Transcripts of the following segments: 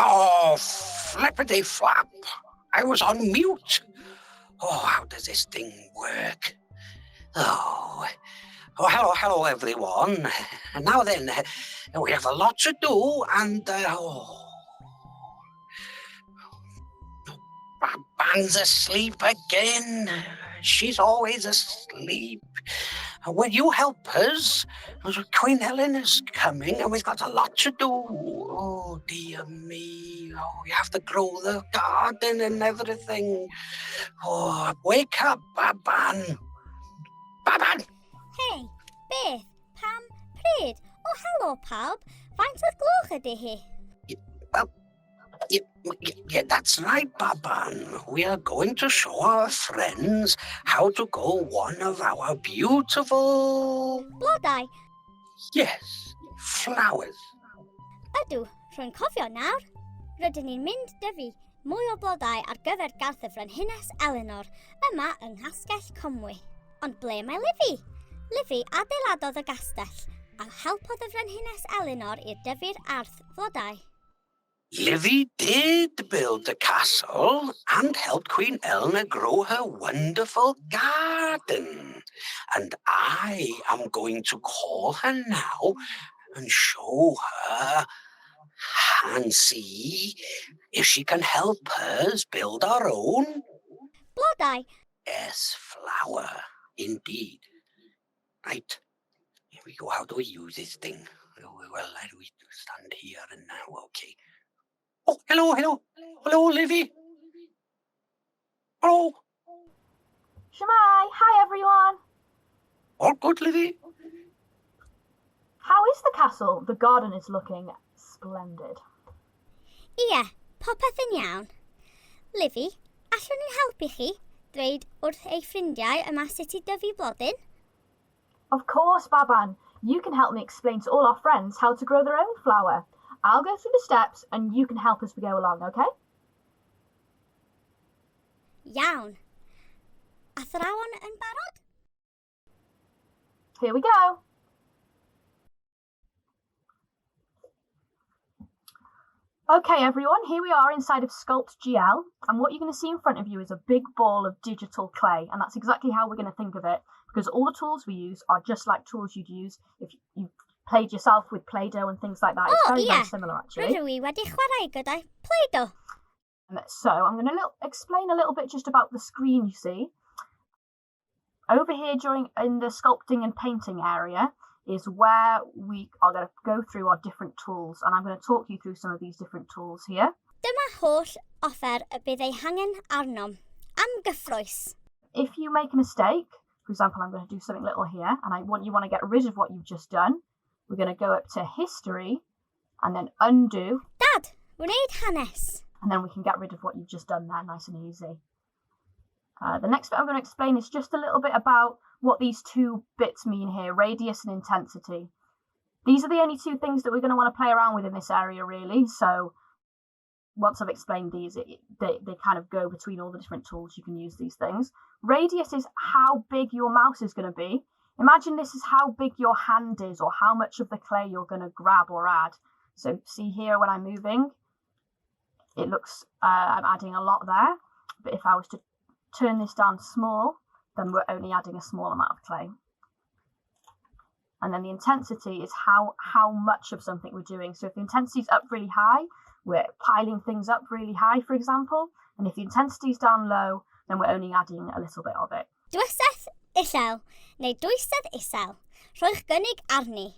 Oh, flippity flap. I was on mute. Oh, how does this thing work? Oh, hello, everyone. Now then, we have a lot to do, and Baban's asleep again. She's always asleep. Will you help us? Queen Helena's coming, and we've got a lot to do. Oh, dear me. Oh, we have to grow the garden and everything. Oh, wake up, Baban. Baban! Hey, Beth, Pam, Pryd. Oh, hello, pawb. Faint o'r gloch ydy hi? Yeah, that's right, Baban. We are going to show our friends how to grow one of our beautiful... Blodau. Yes, flowers. Ydw, rwy'n cofio nawr. Rydyn ni'n mynd dyfu mwy o blodau ar gyfer garth y Frenhines Elinor yma yng Nghastell Conwy. Ond ble mae Livi? Livi adeiladodd y gastell a helpodd y Frenhines Elinor i'r dyfu'r arth flodau. Livi did build the castle and helped Queen Eleanor grow her wonderful garden. And I am going to call her now and show her and see if she can help us build our own. Blodau? Yes, flower, indeed. Right, here we go. How do we use this thing? Well, how do we stand here and now? Okay. Oh, hello, Livi. Hello. Shemai, hi everyone. All good, Livi? How is the castle? The garden is looking splendid. Ie, popeth yn iawn. Livi, allwn ni helpu chi dweud wrth ei ffrindiau yma sut I dyfu blodyn? Of course, Baban. You can help me explain to all our friends how to grow their own flower. I'll go through the steps and you can help as we go along, okay? Iawn. Athrawon yn barod? Here we go. Okay, everyone, here we are inside of Sculpt GL, and what you're going to see in front of you is a big ball of digital clay, and that's exactly how we're going to think of it, because all the tools we use are just like tools you'd use if you played yourself with Play-Doh and things like that. It's very similar, actually. Rydw I wedi chwarae gyda Play-Doh. So I'm going to explain a little bit just about the screen you see. Over here in the sculpting and painting area is where we are going to go through our different tools, and I'm going to talk you through some of these different tools here. Dyma holl offer y bydd ei hangen arnom am gyffrous. If you make a mistake, for example, I'm going to do something little here, and you want to get rid of what you've just done, we're going to go up to History, and then Undo. Dad, wneud hanes. And then we can get rid of what you've just done there, nice and easy. The next bit I'm going to explain is just a little bit about what these two bits mean here, radius and intensity. These are the only two things that we're going to want to play around with in this area, really. So once I've explained these, they kind of go between all the different tools you can use these things. Radius is how big your mouse is going to be. Imagine this is how big your hand is or how much of the clay you're going to grab or add. So see here when I'm moving, it looks I'm adding a lot there. But if I was to turn this down small, then we're only adding a small amount of clay. And then the intensity is how much of something we're doing. So if the intensity is up really high, we're piling things up really high, for example. And if the intensity is down low, then we're only adding a little bit of it. Dwysedd isel, neu dwysedd isel. Rhoi'ch gynnig arni.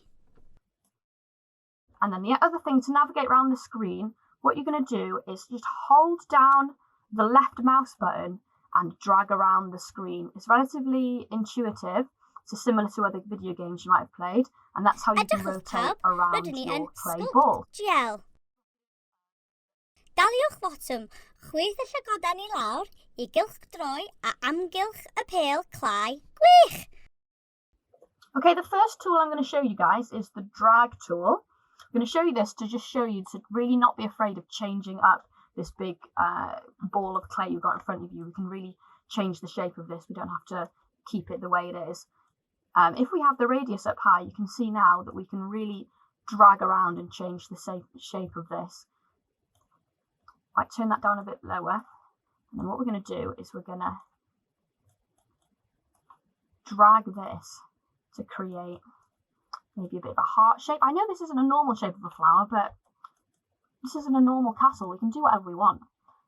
And then the other thing to navigate around the screen, what you're going to do is just hold down the left mouse button and drag around the screen. It's relatively intuitive. It's similar to other video games you might have played, and that's how you can rotate around your clay ball. GL. Daliwch botwm, chwyth y llygoden I lawr, I gylchdroi a amgylch y pêl clai gwych. Okay, the first tool I'm going to show you guys is the drag tool. I'm going to show you this to just show you to really not be afraid of changing up this big ball of clay you've got in front of you. We can really change the shape of this. We don't have to keep it the way it is. If we have the radius up high, you can see now that we can really drag around and change the shape of this. Like turn that down a bit lower. And then what we're going to do is we're going to drag this to create maybe a bit of a heart shape. I know this isn't a normal shape of a flower, but this isn't a normal castle. We can do whatever we want.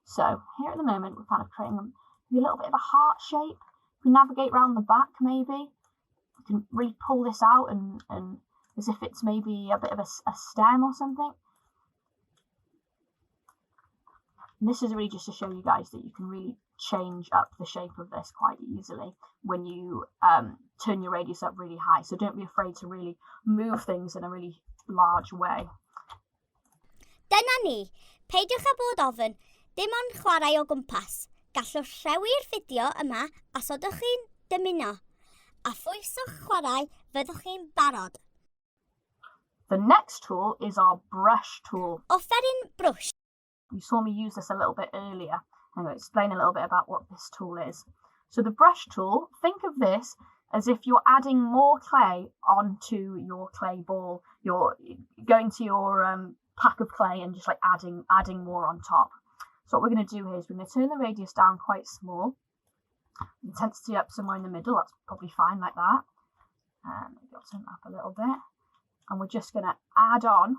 So here at the moment, we're kind of creating a little bit of a heart shape. If we navigate around the back, maybe we can really pull this out and as if it's maybe a bit of a stem or something. And this is really just to show you guys that you can really change up the shape of this quite easily when you turn your radius up really high. So don't be afraid to really move things in a really large way. Dyna ni. Peidiwch â bod ofyn, dim ond chwarae o gwmpas. Gallwch rhewi'r fideo yma as odwch chi'n dymuno. A phwyswch chwarae fyddwch chi'n barod. The next tool is our brush tool. Offeryn brwsh. You saw me use this a little bit earlier. I'm going to explain a little bit about what this tool is. So the brush tool, think of this as if you're adding more clay onto your clay ball. You're going to your pack of clay and just like adding more on top. So what we're going to do here is we're going to turn the radius down quite small. Intensity up somewhere in the middle, that's probably fine like that. Maybe I'll turn it up a little bit. And we're just going to add on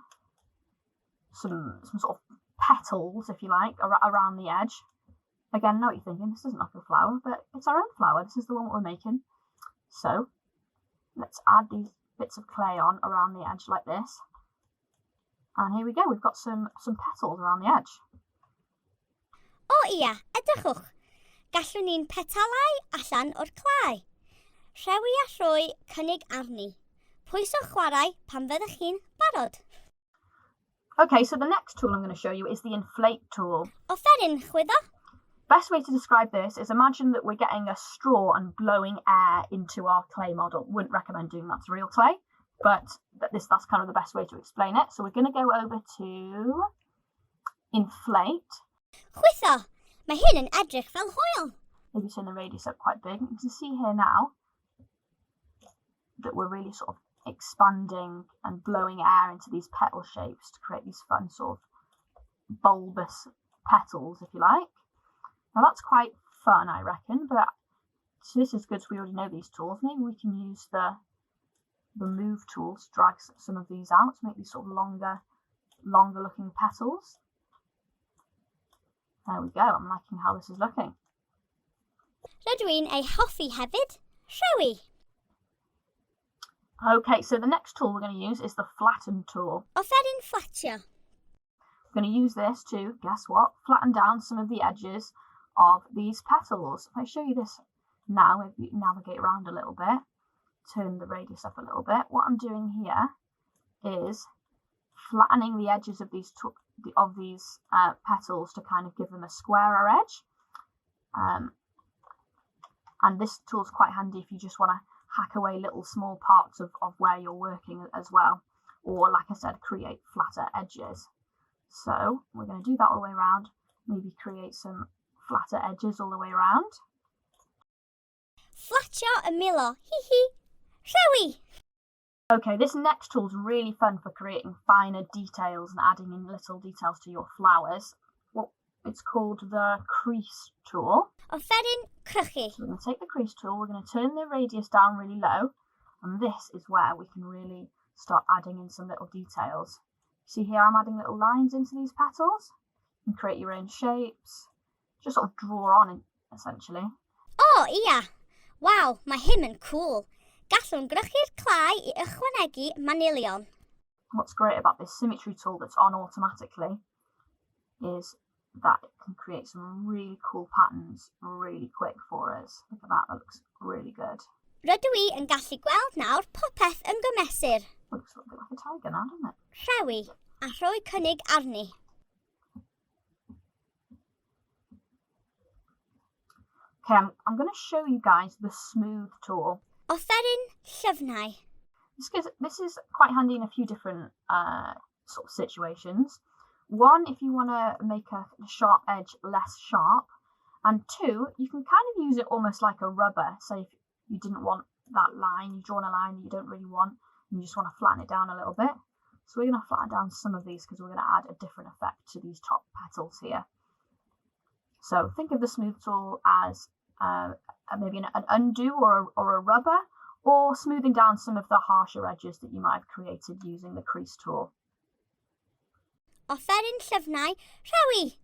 some sort of petals, if you like, around the edge. Again, I know what you're thinking, this doesn't look like a flower, but it's our own flower. This is the one that we're making. So let's add these bits of clay on around the edge like this. And here we go, we've got some petals around the edge. O ia, edrychwch. Gallwn ni'n petalau allan o'r clai. Rhewi a rhoi cynnig arni. Pwyswch chwarae pan fyddwch chi'n barod. Okay, so the next tool I'm going to show you is the inflate tool. Offeryn chwyddo. Best way to describe this is imagine that we're getting a straw and blowing air into our clay model. Wouldn't recommend doing that to real clay, but that's kind of the best way to explain it. So we're going to go over to inflate. Chwytho. Mae hyn yn edrych fel hwyl. Maybe turn the radius up quite big. You can see here now that we're really sort of expanding and blowing air into these petal shapes to create these fun sort of bulbous petals, if you like. Now that's quite fun, I reckon, but so this is good because we already know these tools. Maybe we can use the move tool to drag some of these out to make these sort of longer looking petals. There we go, I'm liking how this is looking. Rydw i'n ei hoffi hefyd. Rhewi. Okay, so the next tool we're going to use is the flatten tool. Offeryn flatio. We're going to use this to, guess what, flatten down some of the edges of these petals. If I show you this now, if you navigate around a little bit, turn the radius up a little bit, what I'm doing here is flattening the edges of these petals to kind of give them a squarer edge. And this tool's quite handy if you just want to hack away little small parts of where you're working as well, or like I said, create flatter edges. So we're going to do that all the way around, maybe create some flatter edges all the way around. Flatio y milo, hi. Rhewi. Okay, this next tool is really fun for creating finer details and adding in little details to your flowers. Well, it's called the crease tool. Offeryn crychu. So we're going to take the crease tool, we're going to turn the radius down really low, and this is where we can really start adding in some little details. See here, I'm adding little lines into these petals. You can create your own shapes, just sort of draw on essentially. O ia. Waw, mae hyn yn cool. Gallwn grychu'r clai I ychwanegu manilion. What's great about this symmetry tool that's on automatically is that it can create some really cool patterns really quick for us. Look at that, that looks really good. Rydw I yn gallu gweld nawr popeth yn gymesur. Looks a bit like a tiger now, doesn't it? Rhewi a rhoi cynnig arni. Okay, I'm going to show you guys the smooth tool. Offeryn llyfnau. This is quite handy in a few different sort of situations. One, if you want to make a sharp edge less sharp. And two, you can kind of use it almost like a rubber. So if you didn't want that line, you've drawn a line that you don't really want, and you just want to flatten it down a little bit. So we're going to flatten down some of these because we're going to add a different effect to these top petals here. So think of the smooth tool as maybe an undo or a rubber, or smoothing down some of the harsher edges that you might have created using the crease tool. Offeryn llyfnau rhewi.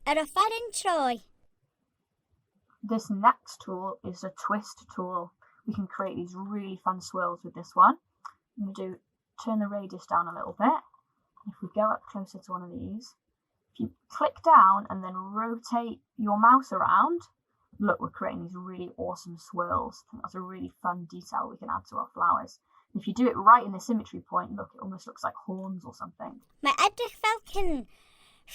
Yr offeryn troi. This next tool is a twist tool. We can create these really fun swirls with this one. I'm going to turn the radius down a little bit. If we go up closer to one of these, if you click down and then rotate your mouse around, look, we're creating these really awesome swirls. I think that's a really fun detail we can add to our flowers. And if you do it right in the symmetry point, look, it almost looks like horns or something. Mae edrych fel cyn.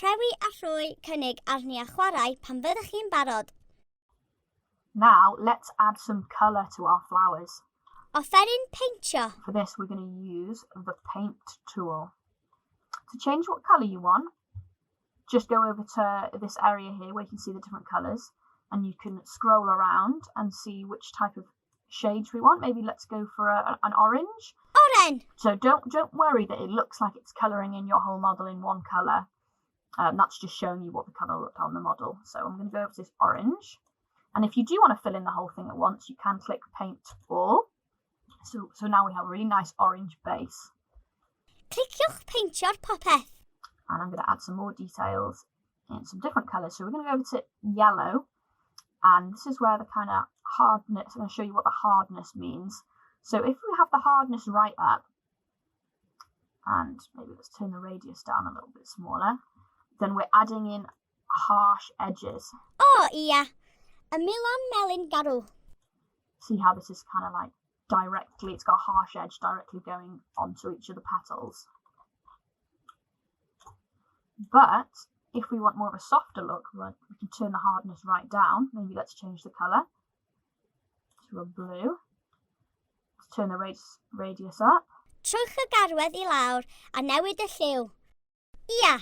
Rhewi a rhoi cynnig arni a chwarae pan fyddech chi'n barod. Now, let's add some colour to our flowers. Offeryn peintio. For this, we're going to use the paint tool. To change what colour you want, just go over to this area here where you can see the different colours, and you can scroll around and see which type of shades we want. Maybe let's go for an orange. Oren. So don't worry that it looks like it's colouring in your whole model in one colour. That's just showing you what the colour looked on the model. So I'm going to go over to this orange. And if you do want to fill in the whole thing at once, you can click paint all. So now we have a really nice orange base. Cliciwch peintio'r popeth. And I'm going to add some more details in some different colours. So we're going to go over to yellow. And this is where the kind of hardness, I'm going to show you what the hardness means. So if we have the hardness right up, and maybe let's turn the radius down a little bit smaller, then we're adding in harsh edges. O, ia. Y milon melyn garw. See how this is kind of like directly, it's got a harsh edge directly going onto each of the petals. But if we want more of a softer look, we can turn the hardness right down. Maybe let's change the colour to a blue. Let's turn the radius up. Trwch y garwedd I lawr a newid y lliw. Ia,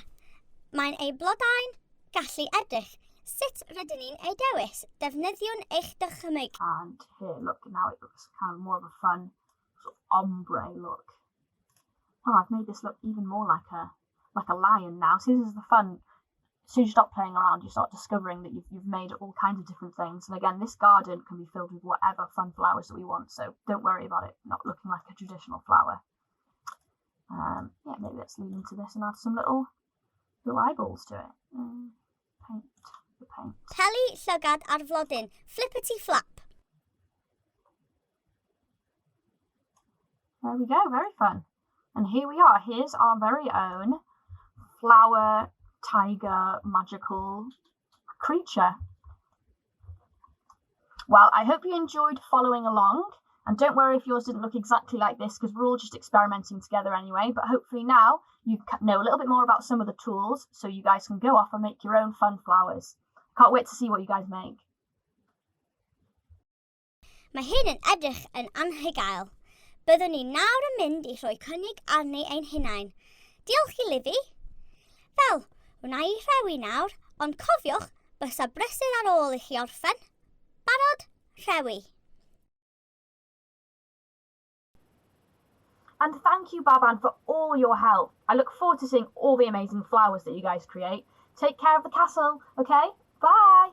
mae'n ei blodau'n gallu edrych. Sut rydyn ni'n ei dewis? Defnyddiwn eich dychymyg. And here, look, now it looks kind of more of a fun sort of ombre look. Oh, I've made this look even more like a lion now. See, this is the fun. As soon as you stop playing around, you start discovering that you've made all kinds of different things. And again, this garden can be filled with whatever fun flowers that we want. So don't worry about it not looking like a traditional flower. Yeah, maybe let's lean into this and add some little eyeballs to it. Paint. Paint. Peli llygad ar flodyn. Flippity flap. There we go, very fun. And here we are. Here's our very own flower tiger magical creature. Well, I hope you enjoyed following along. And don't worry if yours didn't look exactly like this, because we're all just experimenting together anyway. But hopefully now you know a little bit more about some of the tools, so you guys can go off and make your own fun flowers. Can't wait to see what you guys make. Mae hyn yn edrych yn anhygoel. Byddwn ni nawr yn mynd I rhoi cynnig arni ein hunain. Diolch I Livi. Fel, wna I rhewi nawr, ond cofiwch bysa brysur ar ôl I chi orffen. Barod, rhewi. And thank you, Baban, for all your help. I look forward to seeing all the amazing flowers that you guys create. Take care of the castle, okay? Bye!